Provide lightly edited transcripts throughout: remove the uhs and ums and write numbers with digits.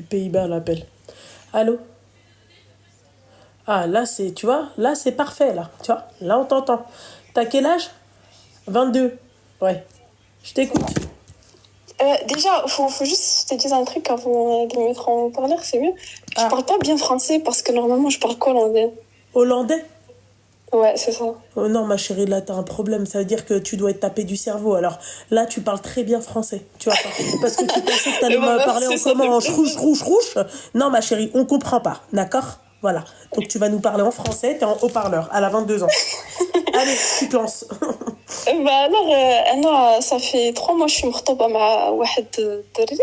Pays-Bas, l'appel. Allô? Ah, là, c'est, tu vois, là, c'est parfait, là. Tu vois, là, on t'entend. T'as quel âge? 22. Ouais. Je t'écoute. Déjà, faut juste que je te dise un truc avant de me mettre en haut-parleur, c'est mieux. Je Ah, parle pas bien français parce que normalement je parle qu'hollandais. hollandais? Ouais, c'est ça. Oh non, ma chérie, là, t'as un problème. Ça veut dire que tu dois être tapé du cerveau. Alors, là, tu parles très bien français. Tu vois pas? Parce que tu pensais que t'allais Et bah me parler en merci, ça comment? fait En plaisir. chrouche. Non, ma chérie, on comprend pas. D'accord? Voilà. Donc, tu vas nous parler en français. T'es en haut-parleur. Elle a 22 ans. Allez, tu te lances. Bah alors, ça fait 3 mois que je suis مرتبطة مع واحد الدري.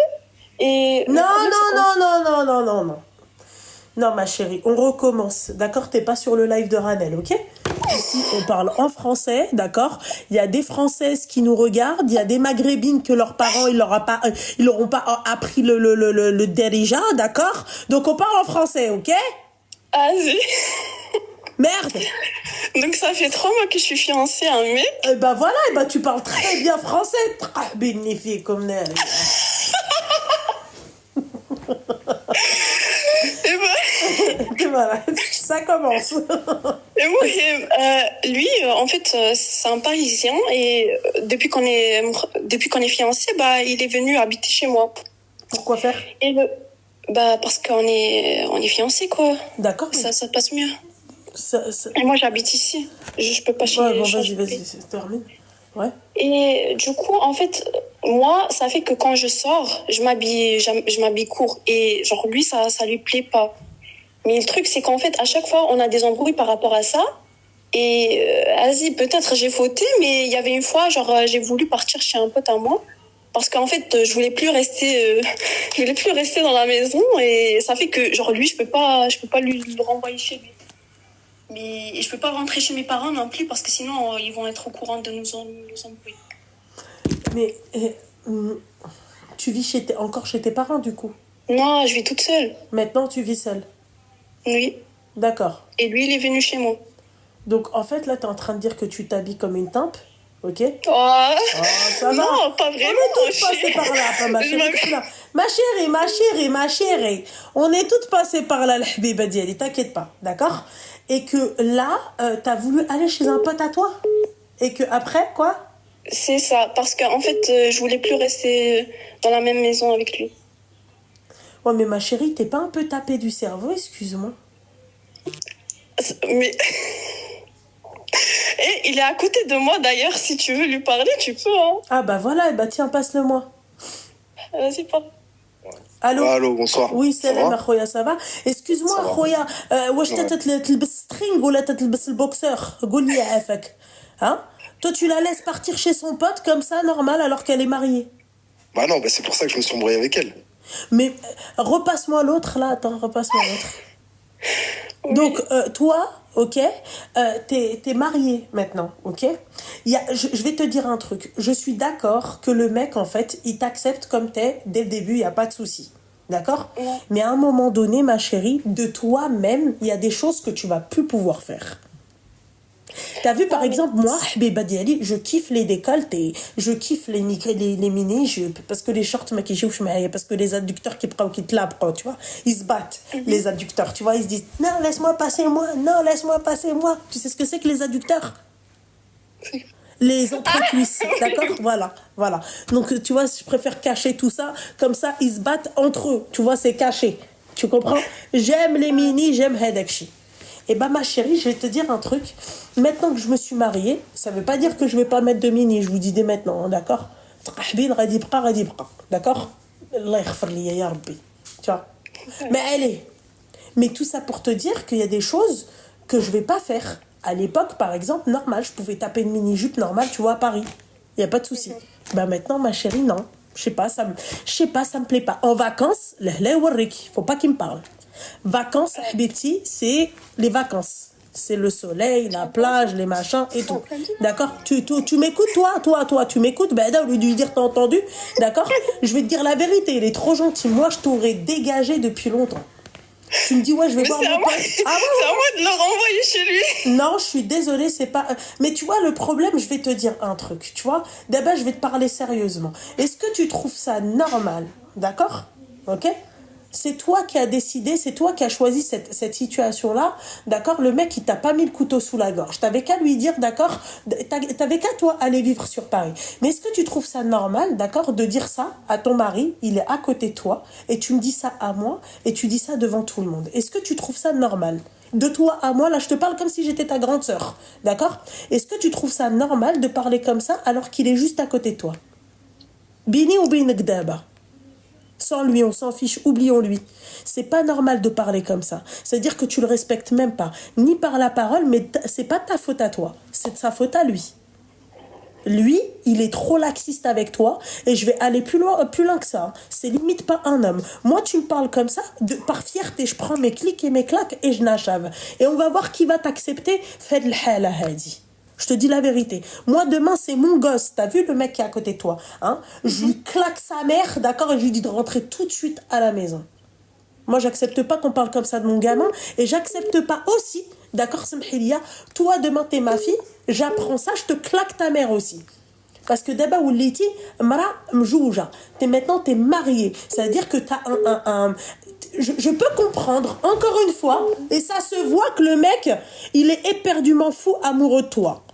Et Non, le problème c'est non, qu'on... non, non, non, non, non, non. Non, ma chérie, on recommence. D'accord? T'es pas sur le live de Ranel, ok? Ici, on parle en français, d'accord? Il y a des Françaises qui nous regardent, il y a des Maghrébines que leurs parents, ils leur ont pas appris le derija, d'accord? Donc, on parle en français, ok? Ah, si. Merde! Donc ça fait 3 mois que je suis fiancée à un mec. Eh ben voilà, eh ben tu parles très bien français. Très bénéfique comme elle. Et bah, Voilà, ça commence. et moi, lui, en fait, c'est un Parisien et depuis qu'on est fiancés, bah, il est venu habiter chez moi. Pourquoi faire? Et bah, parce on est fiancés, quoi. D'accord. Ça passe mieux. Ça... Et moi, j'habite ici. Je peux pas Ouais, bon, changer de vas-y, pays. termine. Ouais. Et du coup, en fait, moi, ça fait que quand je sors, je m'habille court. Et genre, lui, ça lui plaît pas. Mais le truc, c'est qu'en fait, à chaque fois, on a des embrouilles par rapport à ça. Et vas-y, peut-être j'ai fauté, mais il y avait une fois, genre, j'ai voulu partir chez un pote à moi. Parce qu'en fait, je voulais plus rester dans la maison. Et ça fait que, genre, lui, je peux pas lui le renvoyer chez lui. Mais je peux pas rentrer chez mes parents non plus parce que sinon, ils vont être au courant de nos embrouilles. Mais tu vis encore chez tes parents du coup? Non, je vis toute seule. Maintenant, tu vis seule. Oui. D'accord. Et lui, il est venu chez moi. Donc, en fait, là, t'es en train de dire que tu t'habilles comme une timpe, ok? Oh, Ça va. non, pas On vraiment. est toutes passées par là, pas ma chérie. Ma chérie. On est toutes passées par là, la habiba diali, t'inquiète pas, d'accord? Et que là, t'as voulu aller chez un pote à toi? Et que après, quoi? C'est ça, parce qu'en fait, je voulais plus rester dans la même maison avec lui. Ouais, mais ma chérie, t'es pas un peu tapé du cerveau, excuse-moi. Mais... Et il est à côté de moi d'ailleurs, si tu veux lui parler, tu peux, hein. Ah bah voilà, bah tiens, passe-le-moi. Vas-y, parle. Allô? Allô, bonsoir. Oui, Ça salam, va Khoya, ça va? Excuse-moi, Ça va. Khoya, واش Ouais. تلبس string ولا تلبس البوكسeur؟ قول لي عافاك. Hein? Toi, tu la laisses partir chez son pote comme ça, normal, alors qu'elle est mariée. Bah non, bah c'est pour ça que je me suis embrouillé avec elle. Mais repasse-moi l'autre, là, attends, repasse-moi l'autre. Donc, toi, ok, t'es marié maintenant, ok? Je vais te dire un truc. Je suis d'accord que le mec, en fait, il t'accepte comme t'es dès le début, il n'y a pas de souci. D'accord? Ouais. Mais à un moment donné, ma chérie, de toi-même, il y a des choses que tu vas plus pouvoir faire. T'as vu, par exemple, moi, Habiba Diali, je kiffe les décolletés, je kiffe les mini-jupes, parce que les shorts, parce que les adducteurs qui te tu vois, ils se battent, les adducteurs, tu vois, ils se disent, non, laisse-moi passer moi. Tu sais ce que c'est que les adducteurs? Les entrecuisses, d'accord? Voilà. Donc, tu vois, je préfère cacher tout ça, comme ça, ils se battent entre eux, tu vois, c'est caché. Tu comprends? J'aime les mini, j'aime Hedekshi. Et bah ma chérie, je vais te dire un truc. Maintenant que je me suis mariée, ça veut pas dire que je vais pas mettre de mini, je vous dis dès maintenant, hein, d'accord? D'accord? Allah yaghfir li ya Rabbi. Tu vois? Mais allez. Mais tout ça pour te dire qu'il y a des choses que je vais pas faire. À l'époque, par exemple, normal, je pouvais taper une mini-jupe normale, tu vois, à Paris. Il y a pas de souci. Bah maintenant, ma chérie, non. Je sais pas, ça me plaît pas. En vacances, faut pas qu'il me parle. Vacances, Habibti, c'est les vacances. C'est le soleil, la plage, les machins et tout. D'accord? Tu m'écoutes, toi, tu m'écoutes. Ben, au lieu de lui dire, t'as entendu? D'accord? Je vais te dire la vérité, il est trop gentil. Moi, je t'aurais dégagé depuis longtemps. Tu me dis, ouais, je vais Mais voir c'est mon à moi, pote. c'est à moi de le renvoyer chez lui. Non, je suis désolée, c'est pas... Mais tu vois, le problème, je vais te dire un truc, tu vois. D'abord, je vais te parler sérieusement. Est-ce que tu trouves ça normal? D'accord? Ok? C'est toi qui as décidé, c'est toi qui as choisi cette situation-là, d'accord? Le mec, il t'a pas mis le couteau sous la gorge. T'avais qu'à lui dire, d'accord? T'avais qu'à, toi, aller vivre sur Paris. Mais est-ce que tu trouves ça normal, d'accord, de dire ça à ton mari? Il est à côté de toi, et tu me dis ça à moi, et tu dis ça devant tout le monde. Est-ce que tu trouves ça normal? De toi à moi, là, je te parle comme si j'étais ta grande sœur, d'accord? Est-ce que tu trouves ça normal de parler comme ça alors qu'il est juste à côté de toi? Bini ou bin gdaba? Sans lui, on s'en fiche, oublions-lui. C'est pas normal de parler comme ça. C'est-à-dire que tu le respectes même pas, ni par la parole, mais c'est pas ta faute à toi, c'est de sa faute à lui. Lui, il est trop laxiste avec toi, et je vais aller plus loin que ça. C'est limite pas un homme. Moi, tu me parles comme ça, par fierté, je prends mes clics et mes claques et je n'achève. Et on va voir qui va t'accepter. Fais de l'hala hadi. Je te dis la vérité. Moi, demain, c'est mon gosse. T'as vu le mec qui est à côté de toi, hein? Je lui claque sa mère, d'accord, et je lui dis de rentrer tout de suite à la maison. Moi, j'accepte pas qu'on parle comme ça de mon gamin, et j'accepte pas aussi, d'accord, Samhilia, toi, demain, t'es ma fille, j'apprends ça, je te claque ta mère aussi. Parce que d'abord, Ouliti, Mara Mjouja, maintenant, t'es mariée. C'est-à-dire que t'as je peux comprendre, encore une fois, et ça se voit que le mec, il est éperdument fou amoureux de toi.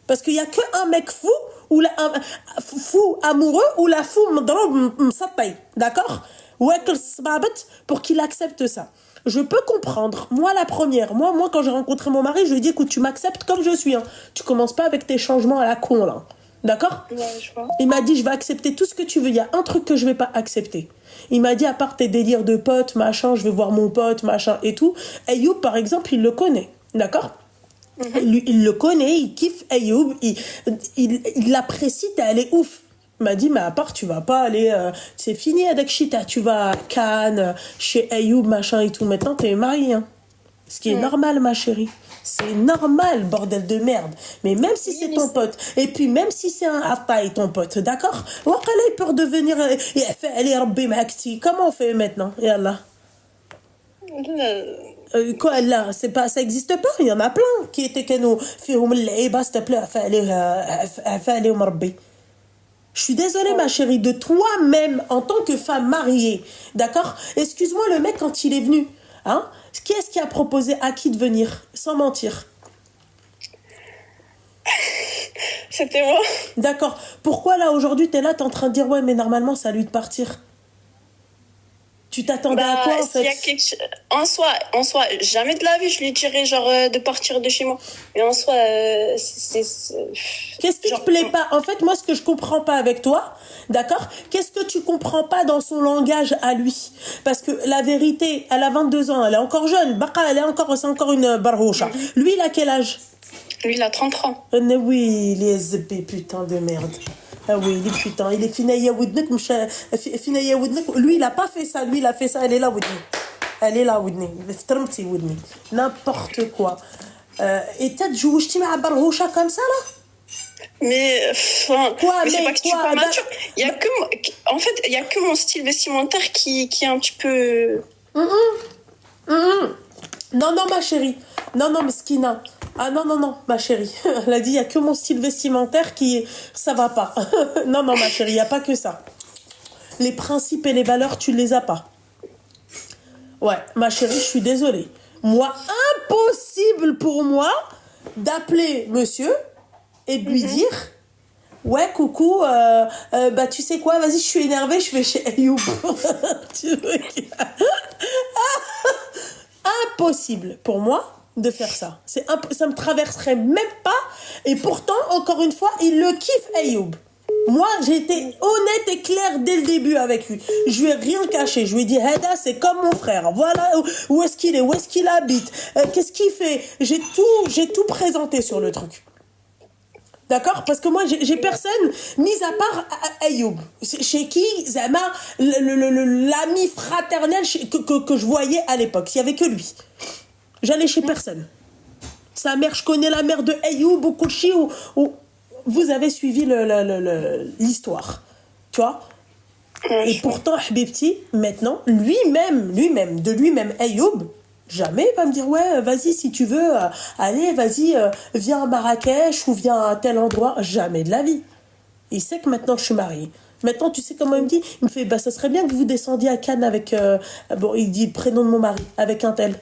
Parce qu'il y a qu'un mec fou, ou un fou amoureux, ou la fou m'satay, d'accord? Pour qu'il accepte ça. Je peux comprendre. Moi, la première. Moi, quand j'ai rencontré mon mari, je lui ai dit, écoute, tu m'acceptes comme je suis. Hein. Tu commences pas avec tes changements à la con, là. D'accord? Ouais, je vois. Il m'a dit, je vais accepter tout ce que tu veux. Il y a un truc que je vais pas accepter. Il m'a dit, à part tes délires de potes, machin, je vais voir mon pote, machin et tout. Ayoub, par exemple, il le connaît. D'accord? Lui, il le connaît, il kiffe Ayoub, il l'apprécie, elle est ouf. Il m'a dit, mais à part, tu vas pas aller, c'est fini avec Chita, tu vas à Cannes, chez Ayoub, machin et tout. Maintenant, t'es marié, hein. Ce qui est normal, ma chérie. C'est normal, bordel de merde. Mais même si c'est ton pote, et puis même si c'est un attaï, ton pote, d'accord? Wakala, il peut redevenir, comment on fait maintenant? Yallah. Quoi là, c'est pas, ça existe pas, il y en a plein qui étaient كانوا فيهم اللعيبه s'il te plaît فعليه مربي. Je suis désolée ma chérie, de toi-même en tant que femme mariée, d'accord? Excuse-moi, le mec quand il est venu, hein? Qui est-ce qui a proposé à qui de venir, sans mentir? C'était moi. D'accord. Pourquoi là aujourd'hui t'es là, t'es en train de dire ouais mais normalement c'est à lui de partir? Tu t'attendais à quoi en fait? Y a quelque... en soi, jamais de la vie je lui dirais genre de partir de chez moi. Mais en soi, Qu'est-ce qui te plaît pas? En fait, moi, ce que je comprends pas avec toi, d'accord? Qu'est-ce que tu comprends pas dans son langage à lui? Parce que la vérité, elle a 22 ans, elle est encore jeune. Baka, c'est encore une barhoucha. Lui, il a quel âge? Lui, il a 33 ans. Oui, il est zbé, putain de merde. Ah oui, il est putain, il est finaya Woodnek, finaya Woodnek. Lui, il a pas fait ça, lui, il a fait ça, elle est là, Woodnek. Elle est là, Woodnek. Woodnek. N'importe quoi. Et t'as joué à Barhoucha comme ça, là? Mais, quoi, mais c'est pas que je suis pas bah, mature. En fait, il y a que mon style vestimentaire qui est un petit peu... Non, ma chérie. Non, Meskina. Ah non, ma chérie. Elle a dit, il n'y a que mon style vestimentaire qui... Ça va pas. Non, ma chérie, il n'y a pas que ça. Les principes et les valeurs, tu ne les as pas. Ouais, ma chérie, je suis désolée. Moi, impossible pour moi d'appeler monsieur et de lui dire... Ouais, coucou, bah tu sais quoi, vas-y, je suis énervée, je vais chez Ayoub. Impossible pour moi de faire ça. Ça me traverserait même pas. Et pourtant, encore une fois, il le kiffe Ayoub. Moi, j'ai été honnête et claire dès le début avec lui. Je lui ai rien caché. Je lui ai dit, Heda, c'est comme mon frère. Voilà où est-ce qu'il est, où est-ce qu'il habite, qu'est-ce qu'il fait. J'ai tout présenté sur le truc. D'accord? Parce que moi, j'ai personne, mis à part Ayoub. Chez qui, Zama, l'ami fraternel que je voyais à l'époque. Il n'y avait que lui. J'allais chez personne. Sa mère, je connais la mère de Ayoub ou Kouchi, ou vous avez suivi l'histoire. Tu vois? Et pourtant, Habibti, maintenant, lui-même, Ayoub, jamais il va me dire ouais vas-y si tu veux allez vas-y viens à Marrakech ou viens à tel endroit, jamais de la vie. Il sait que maintenant je suis mariée, Maintenant, tu sais comment il me dit? Il me fait, bah, ça serait bien que vous descendiez à Cannes avec, bon, il dit le prénom de mon mari, avec un tel.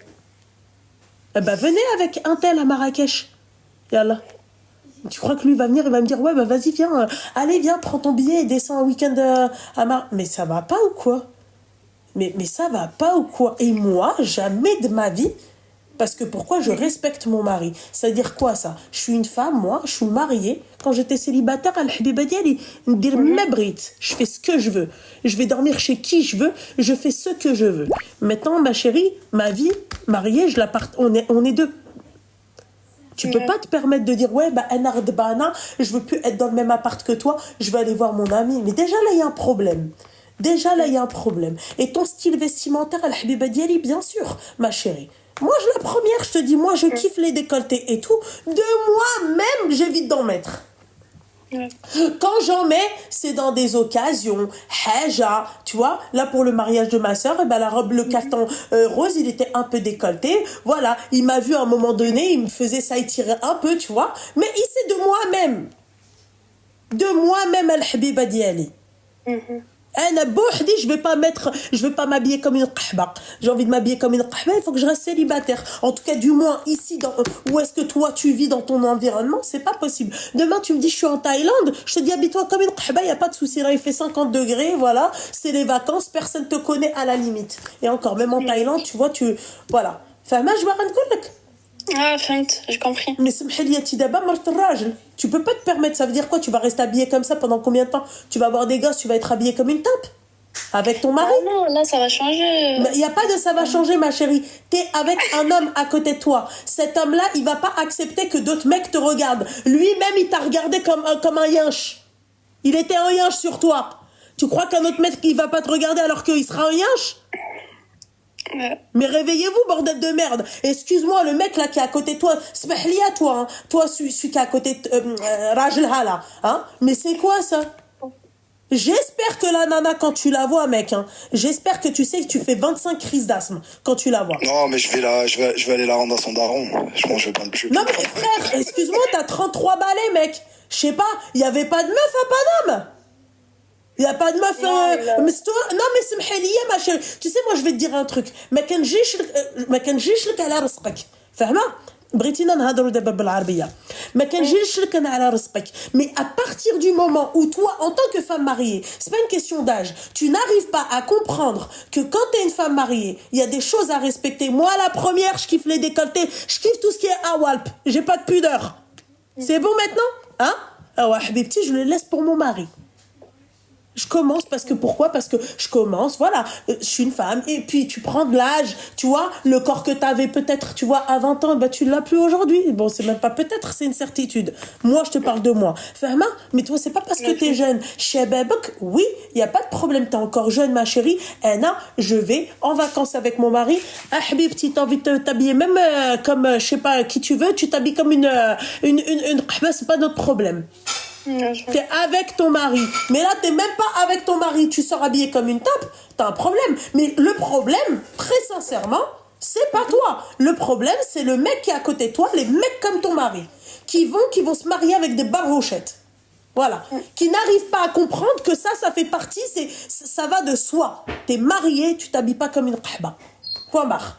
Bah, venez avec un tel à Marrakech. Yallah. Tu crois que lui va venir, il va me dire, ouais, bah, vas-y, viens, allez, viens, prends ton billet et descends un week-end à Marrakech. Mais ça va pas ou quoi? Mais ça va pas ou quoi? Et moi, jamais de ma vie, parce que pourquoi je respecte mon mari? C'est-à-dire quoi ça? Je suis une femme, moi, je suis mariée. Quand j'étais célibataire, al-habiba diali, ندير ما بغيت. Je fais ce que je veux. Je vais dormir chez qui je veux. Je fais ce que je veux. Maintenant, ma chérie, ma vie, mariée, on est deux. Tu peux pas te permettre de dire, ouais, bah, je veux plus être dans le même appart que toi, je vais aller voir mon ami. Mais déjà, là, il y a un problème. Déjà, là, il y a un problème. Et ton style vestimentaire, al-habiba diali, bien sûr, ma chérie. Moi, la première, je te dis, moi, je kiffe les décolletés et tout. De moi-même, j'évite d'en mettre. Quand j'en mets, c'est dans des occasions, haja, tu vois, là pour le mariage de ma soeur, et ben la robe, le caftan rose, il était un peu décolleté, voilà, il m'a vu à un moment donné, il me faisait ça étirer un peu, tu vois, mais c'est de moi-même, al-habiba diali. Je vais pas m'habiller comme une qahba. J'ai envie de m'habiller comme une qahba, il faut que je reste célibataire. En tout cas, du moins, ici, où est-ce que toi, tu vis dans ton environnement, c'est pas possible. Demain, tu me dis, je suis en Thaïlande, je te dis, habille-toi comme une qahba, y a pas de souci. Là, il fait 50 degrés, voilà, c'est les vacances, personne te connaît à la limite. Et encore, même en Thaïlande, tu vois, voilà. Fahma, je vais rien te dire. Ah, فهمت, j'ai compris. Mais tu peux pas te permettre, ça veut dire quoi? Tu vas rester habillé comme ça pendant combien de temps? Tu vas avoir des gosses, tu vas être habillé comme une tape avec ton mari? Ah non, là ça va changer. Il n'y a pas de ça va changer, ma chérie. T'es avec un homme à côté de toi. Cet homme-là, il va pas accepter que d'autres mecs te regardent. Lui-même, il t'a regardé comme un yinche. Il était un yinche sur toi. Tu crois qu'un autre mec, il va pas te regarder alors qu'il sera un yinche? Mais réveillez-vous, bordel de merde. Excuse-moi, le mec là qui est à côté de toi, smahli à toi, hein. Toi, celui qui est à côté de Rajel Hala, hein. Mais c'est quoi ça? J'espère que la nana, quand tu la vois, mec, hein, j'espère que tu sais que tu fais 25 crises d'asthme quand tu la vois. Non, mais je vais aller la rendre à son daron. Je pense que je vais pas me tuer. Non, mais frère, excuse-moi, t'as 33 balais, mec. Je sais pas, il y avait pas de meuf à Paname. Il y a pas de meuf. Non, mais c'est mhaliya, ma chérie. Tu sais, moi, je vais te dire un truc. ما كنجيش لك على رزقك. فاهمة؟ بغيتينا نهضروا دابا بالعربية. ما كنجيش لك أنا على رزقك. Mais à partir du moment où toi, en tant que femme mariée, c'est pas une question d'âge, tu n'arrives pas à comprendre que quand t'es une femme mariée, il y a des choses à respecter. Moi, la première, je kiffe les décolletés, je kiffe tout ce qui est awalp. J'ai pas de pudeur. C'est bon maintenant? Hein? Ah ouais, habibti, je le laisse pour mon mari. Je commence pourquoi? Parce que je commence, voilà, je suis une femme, et puis tu prends de l'âge, tu vois, le corps que t'avais peut-être, tu vois, à 20 ans, bah tu l'as plus aujourd'hui. Bon, c'est même pas peut-être, c'est une certitude. Moi, je te parle de moi. Fahma, mais toi, c'est pas parce que t'es jeune. Chababak, oui, y a pas de problème, t'es encore jeune, ma chérie. Anna, je vais en vacances avec mon mari. Ah, habibti, t'as envie de t'habiller même comme, je sais pas, qui tu veux, tu t'habilles comme une c'est pas notre problème. T'es avec ton mari. Mais là, t'es même pas avec ton mari. Tu sors habillé comme une tape. T'as un problème. Mais le problème, très sincèrement, c'est pas toi. Le problème, c'est le mec qui est à côté de toi, les mecs comme ton mari, qui vont se marier avec des barrochettes. Voilà. Qui n'arrivent pas à comprendre que ça fait partie, ça va de soi. T'es marié, tu t'habilles pas comme une qahba. Point barre.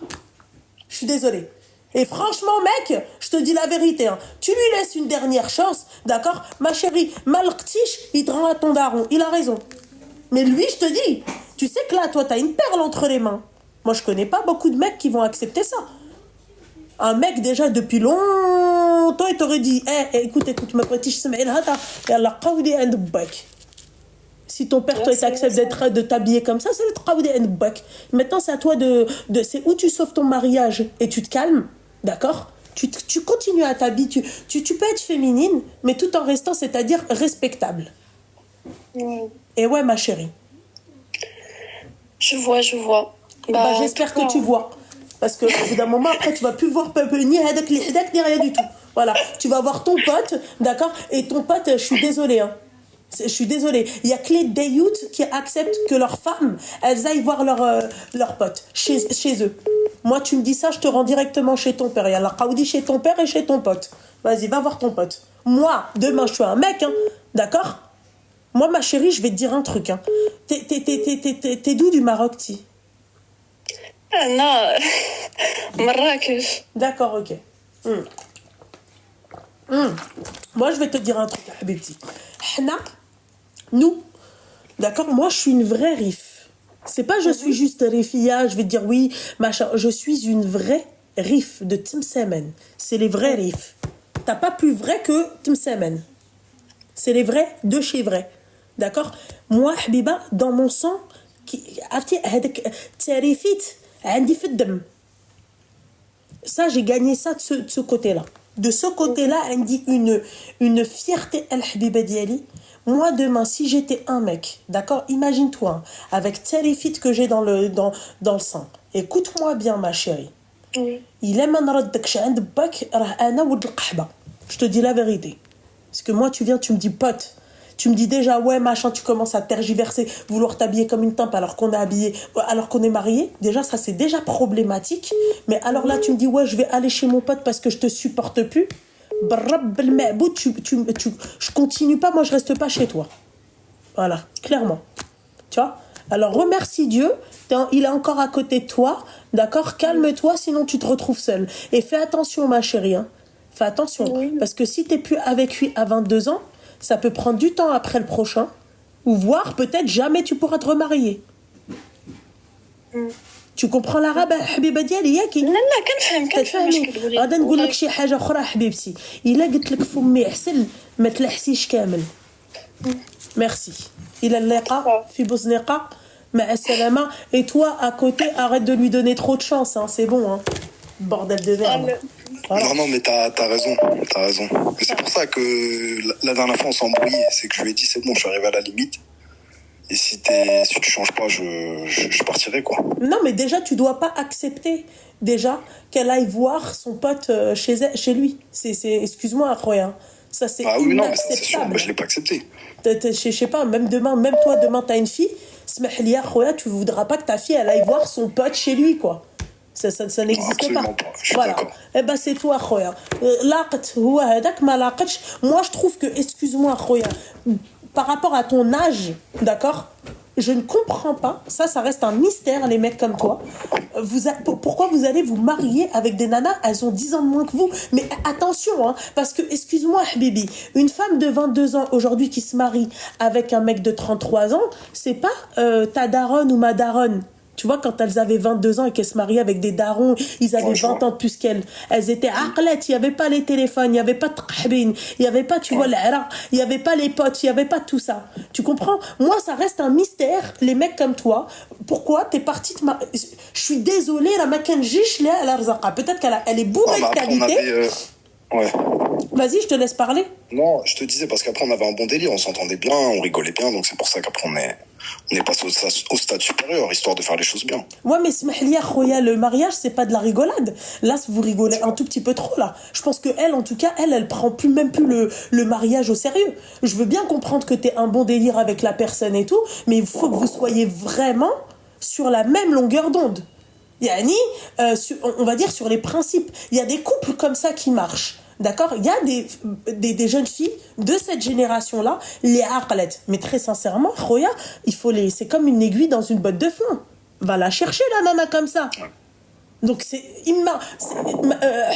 Je suis désolée. Et franchement, mec, je te dis la vérité, hein, tu lui laisses une dernière chance, d'accord? Ma chérie, Malktish, il te rend à ton daron. Il a raison. Mais lui, je te dis, tu sais que là, toi, t'as une perle entre les mains. Moi, je connais pas beaucoup de mecs qui vont accepter ça. Un mec, déjà, depuis longtemps, il t'aurait dit, écoute, ma petite, si ton père, toi, t'accepte de t'habiller comme ça, c'est le travail de bac. Maintenant, c'est à toi c'est où tu sauves ton mariage et tu te calmes, d'accord? Tu continues à t'habiller, tu peux être féminine, mais tout en restant, c'est-à-dire respectable. Et ouais, ma chérie. Je vois. Bah, j'espère que tu vois. Parce que au bout d'un moment, après, tu vas plus voir ni hadak, ni rien du tout. Voilà, tu vas voir ton pote, d'accord? Et ton pote, je suis désolée, hein. Je suis désolée. Il y a que les dayout qui acceptent que leurs femmes, elles aillent voir leurs potes chez eux. Moi, tu me dis ça, je te rends directement chez ton père. Il y a la qaoudi chez ton père et chez ton pote. Vas-y, va voir ton pote. Moi, demain, je suis un mec, hein, d'accord? Moi, ma chérie, je vais te dire un truc. Hein. T'es d'où du Maroc, ti? Non, Marrakech. D'accord, ok. Moi, je vais te dire un truc, Habibti. Nous, d'accord, moi, je suis une vraie rif. C'est pas je suis juste rifia, je vais te dire oui, machin. Je suis une vraie rif de Timsemen. C'est les vrais rifs. T'as pas plus vrai que Timsemen. C'est les vrais de chez vrais. D'accord? Moi, Habiba, dans mon sang, ça, j'ai gagné ça de ce côté-là. De ce côté-là, elle dit une fierté, El Habiba Diali. Moi, demain, si j'étais un mec, d'accord, imagine-toi, hein, avec Tarifit que j'ai dans le sang. Écoute-moi bien, ma chérie. Il aime un raddak عند باك راه انا ولد القحبه. Je te dis la vérité. Parce que moi, tu viens, tu me dis pote. Tu me dis déjà, ouais, machin, tu commences à tergiverser, vouloir t'habiller comme une tempe alors qu'on est habillé, alors qu'on est marié. Déjà, ça, c'est déjà problématique. Mais alors là, tu me dis, ouais, je vais aller chez mon pote parce que je te supporte plus. Je continue pas, moi, je reste pas chez toi. Voilà, clairement. Tu vois? Alors, remercie Dieu. Il est encore à côté de toi. D'accord? Calme-toi, sinon tu te retrouves seule. Et fais attention, ma chérie. Hein. Fais attention. Oui. Parce que si t'es plus avec lui à 22 ans, ça peut prendre du temps après le prochain. Ou voire peut-être jamais tu pourras te remarier. Tu comprends l'arabe, حبيبة ديالي ياكي؟ لا كنفهم تتفهمي؟ اش كتقولي. غادا نقول لك شي حاجة أخرى حبيبتي. إلا قلت لك فمي عسل ما تلحسيش كامل. Merci. إلى اللقاء في بوزنقة. مع السلامة. Et toi, à côté, arrête de lui donner trop de chance. Hein. C'est bon. Hein. Bordel de merde. Voilà. Non, mais t'as raison. T'as raison. Et c'est pour ça que la dernière fois, on s'est embrouillé. C'est que je lui ai dit, c'est bon, je suis arrivé à la limite. Et si tu changes pas, je partirai, quoi. Non, mais déjà, tu dois pas accepter déjà qu'elle aille voir son pote chez lui. Excuse-moi, Roya. Ça, c'est oui, non, mais ça, c'est sûr. inacceptable. Moi, je l'ai pas accepté. Je sais pas, même toi, demain, t'as une fille. Smahlia, Roya, tu voudras pas que ta fille, elle aille voir son pote chez lui, quoi. Ça n'existe pas. Je suis voilà. d'accord. Eh ben, c'est toi, Roya. Moi, je trouve que, excuse-moi, Roya, par rapport à ton âge, d'accord, je ne comprends pas, ça reste un mystère, les mecs comme toi. Pourquoi vous allez vous marier avec des nanas, elles ont 10 ans de moins que vous. Mais attention, hein, parce que, excuse-moi, Habibi, une femme de 22 ans aujourd'hui qui se marie avec un mec de 33 ans, c'est pas ta daronne ou ma daronne. Tu vois, quand elles avaient 22 ans et qu'elles se mariaient avec des darons, ils avaient 20 ans de plus qu'elles. Elles étaient aqlet, il n'y avait pas les téléphones, il n'y avait pas de tqahbin, il n'y avait pas, tu vois, l'ara, il n'y avait pas les potes, il n'y avait pas tout ça. Tu comprends? Moi, ça reste un mystère, les mecs comme toi. Pourquoi t'es partie de Je suis désolée, la makanjish, la arzaqa. Peut-être qu'elle est bourrée de qualité. Ouais. Vas-y, je te laisse parler. Non, je te disais, parce qu'après, on avait un bon délire, on s'entendait bien, on rigolait bien, donc c'est pour ça qu'après, on est passé au stade supérieur, histoire de faire les choses bien. Ouais, mais smahlia, khoya, le mariage, c'est pas de la rigolade. Là, vous rigolez un tout petit peu trop, là. Je pense que elle, en tout cas, elle prend même plus le mariage au sérieux. Je veux bien comprendre que t'es un bon délire avec la personne et tout, mais il faut que vous soyez vraiment sur la même longueur d'onde. Yani, on va dire sur les principes. Il y a des couples comme ça qui marchent. D'accord? Il y a des jeunes filles de cette génération-là, les aqlet. Mais très sincèrement, Khoya, c'est comme une aiguille dans une botte de foin. Va la chercher, la nana, comme ça. Donc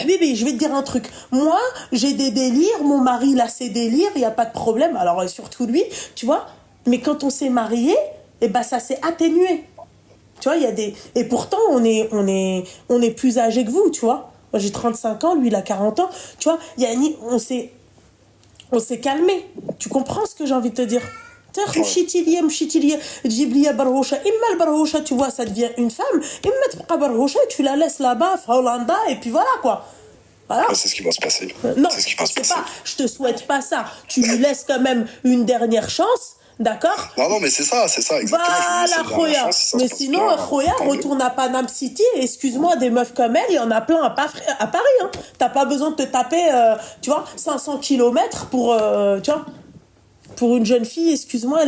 Habibi, je vais te dire un truc. Moi, j'ai des délires, mon mari, il a ses délires, il n'y a pas de problème. Alors, surtout lui, tu vois. Mais quand on s'est mariés, eh ben, ça s'est atténué. Tu vois, il y a des... Et pourtant, on est plus âgés que vous, tu vois. Moi, j'ai 35 ans, lui, il a 40 ans. Tu vois, on s'est calmé. Tu comprends ce que j'ai envie de te dire? Tu vois, ça devient une femme. Tu la laisses là-bas, Hollanda, et puis voilà, quoi. Voilà. C'est ce qui va se passer. Non, c'est ce qui va se passer. Je te souhaite pas ça. Tu lui laisses quand même une dernière chance. D'accord? Non, mais c'est ça, exactement. Voilà, Khoya. Mais sinon, Khoya, retourne à Panam City. Excuse-moi, des meufs comme elle, il y en a plein à Paris. Hein. T'as pas besoin de te taper, tu vois, 500 kilomètres pour, tu vois, pour une jeune fille, excuse-moi,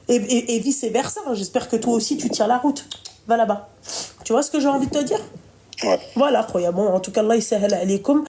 et vice-versa. J'espère que toi aussi, tu tiens la route. Va là-bas. Tu vois ce que j'ai envie de te dire? Ouais. Voilà, Khoya. Bon, en tout cas, Allah, il sahel alaykoum.